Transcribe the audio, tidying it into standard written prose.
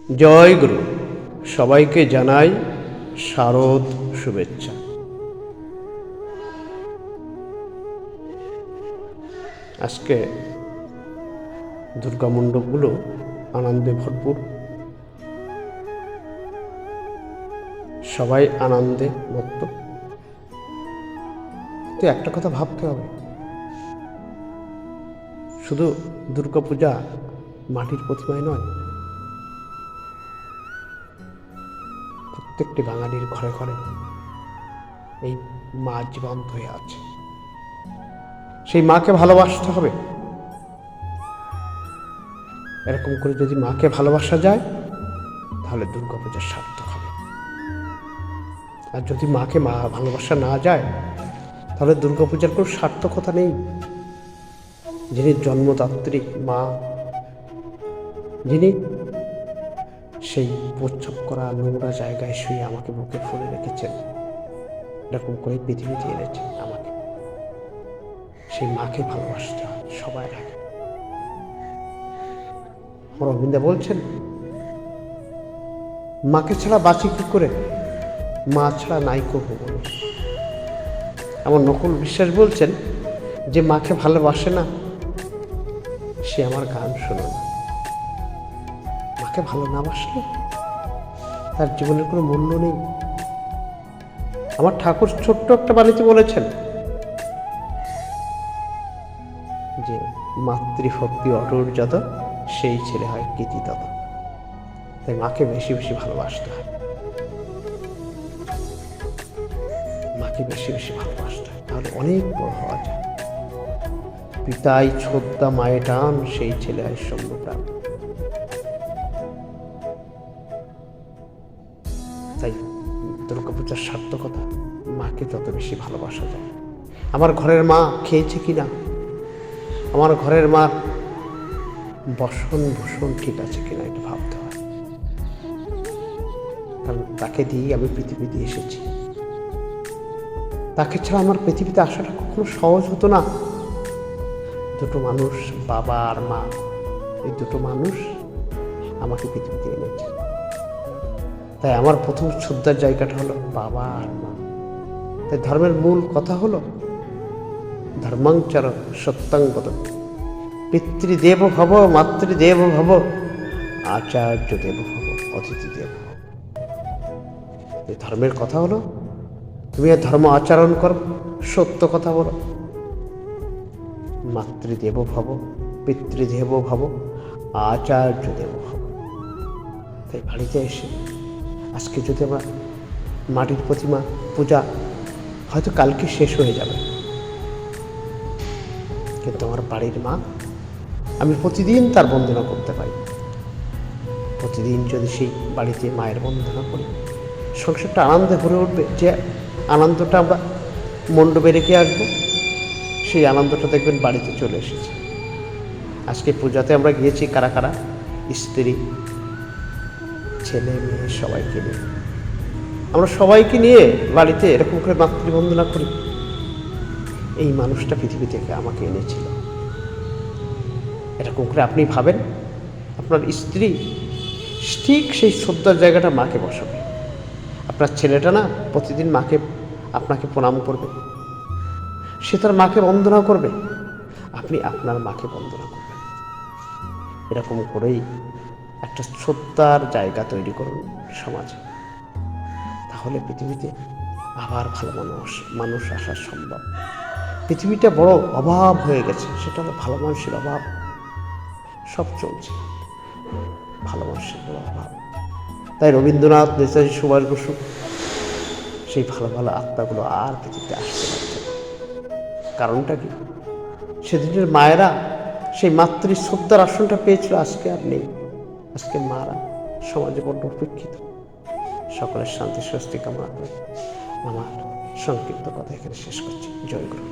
জয় গুরু। সবাইকে জানাই শারদ শুভেচ্ছা। আজকে দুর্গা মণ্ডপগুলো আনন্দে ভরপুর, সবাই আনন্দে মত্ত। তো একটা কথা ভাবতে হবে, শুধু দুর্গাপূজা মাটির প্রতিমায় নয়, প্রত্যেকটি বাঙালির ঘরে ঘরে এই মা জীবন্ত হয়ে আছে। সেই মাকে ভালোবাসতে হবে। এরকম করে যদি মাকে ভালোবাসা যায় তাহলে দুর্গাপূজার সার্থক হবে। আর যদি মাকে ভালোবাসা না যায় তাহলে দুর্গাপূজার কোনো সার্থকতা নেই। যিনি জন্মদাত্রী মা, যিনি সেই প্রচ্ছদ করা নোংরা জায়গায় শুয়ে আমাকে বুকে ফুলে রেখেছেন, এরকম করে পৃথিবীতে এনেছেন আমাকে, সেই মাকে ভালোবাসতে হয় সবার আগে। অরবিন্দ বলছেন, মাকে ছাড়া বাঁচি কি করে, মা ছাড়া নাই করবো বলে। আমার নকুল বিশ্বাস বলছেন, যে মাকে ভালোবাসে না সে আমার গান শোনে না। মাকে ভালো না বাসলে তার জীবনের কোনো মূল্য নেই। আমার ঠাকুর ছোট্ট একটা বাণীতে বলেছেন যে মাতৃভক্তি অটুট যত, সেই ছেলে হয় কৃতি তত। তাই মাকে বেশি বেশি ভালোবাসতে হয়, মাকে বেশি বেশি ভালোবাসতে হয়, তাহলে অনেক বড় হওয়া যায়। পিতাই ছোদ্দা মায়ে টান, সেই ছেলে হয় সৌম্য প্রাণ। তাই দুর্গাপূজার সার্থকতা মাকে যত বেশি ভালোবাসা যায়। আমার ঘরের মা খেয়েছে কিনা, আমার ঘরের মা বসন ভূষণ ঠিক আছে কিনা, এটা ভাবতে হয়। কারণ তাকে দিয়েই আমি পৃথিবীতে এসেছি। তাকে ছাড়া আমার পৃথিবীতে আসাটা কখনো সহজ হতো না। দুটো মানুষ, বাবা আর মা, এই দুটো মানুষ আমাকে পৃথিবীতে এনেছে। তাই আমার প্রথম শ্রদ্ধার জায়গাটা হলো বাবা আর মা। তাই ধর্মের মূল কথা হলো ধর্মাঞ্চর সত্যাঙ্গত, পিতৃদেব ভব, মাতৃদেব ভব, আচার্য দেব ভব, অতিথি দেব ভব। এই ধর্মের কথা হলো তুমি ধর্ম আচরণ করো, সত্য কথা বলো। মাতৃদেব ভব, পিতৃদেব ভব, আচার্য দেব ভব। তাই বাড়িতে এসে আজকে যদি আমরা মাটির প্রতিমা পূজা হয়তো কালকে শেষ হয়ে যাবে, কিন্তু আমার বাড়ির মা, আমি প্রতিদিন তার বন্দনা করতে পারি। প্রতিদিন যদি সেই বাড়িতে মায়ের বন্দনা করি, সংসারটা আনন্দে ভরে উঠবে। যে আনন্দটা আমরা মণ্ডপে রেখে আসবো, সেই আনন্দটা দেখবেন বাড়িতে চলে এসেছে। আজকে পূজাতে আমরা গিয়েছি কারা কারা, স্ত্রী, ছেলে মেয়ে, সবাইকে নিয়ে। আমরা সবাইকে নিয়ে বাড়িতে এরকম করে মাতৃবন্দনা করি। এই মানুষটা পৃথিবী থেকে আমাকে এনেছিল। এরকম করে আপনি ভাবেন, আপনার স্ত্রী ঠিক সেই শ্রদ্ধার জায়গাটা মাকে বসাবে। আপনার ছেলেটা না প্রতিদিন মাকে, আপনাকে প্রণাম করবে, সে তার মাকে বন্দনা করবে, আপনি আপনার মাকে বন্দনা করবেন। এরকম করেই একটা শ্রদ্ধার জায়গা তৈরি করুন সমাজে, তাহলে পৃথিবীতে আবার ভালো মানুষ আসা সম্ভব। পৃথিবীটা বড় অভাব হয়ে গেছে, সেটা হলো ভালো মানুষের অভাব। সব চলছে, ভালো মানুষের বড় অভাব। তাই রবীন্দ্রনাথ, নেতাজি সুভাষ বসু, সেই ভালো ভালো আত্মাগুলো আর পৃথিবীতে আসতে পারছে না। কারণটা কি? সেদিনের মায়েরা সেই মাতৃ শ্রদ্ধার আসনটা পেয়েছিল, আজকে আর নেই। আজকে মারা সমাজে বড্ড উপেক্ষিত। সকলের শান্তি স্বস্তি কামনা করে আমার সংক্ষিপ্ত কথা এখানে শেষ করছি। জয় গুরু।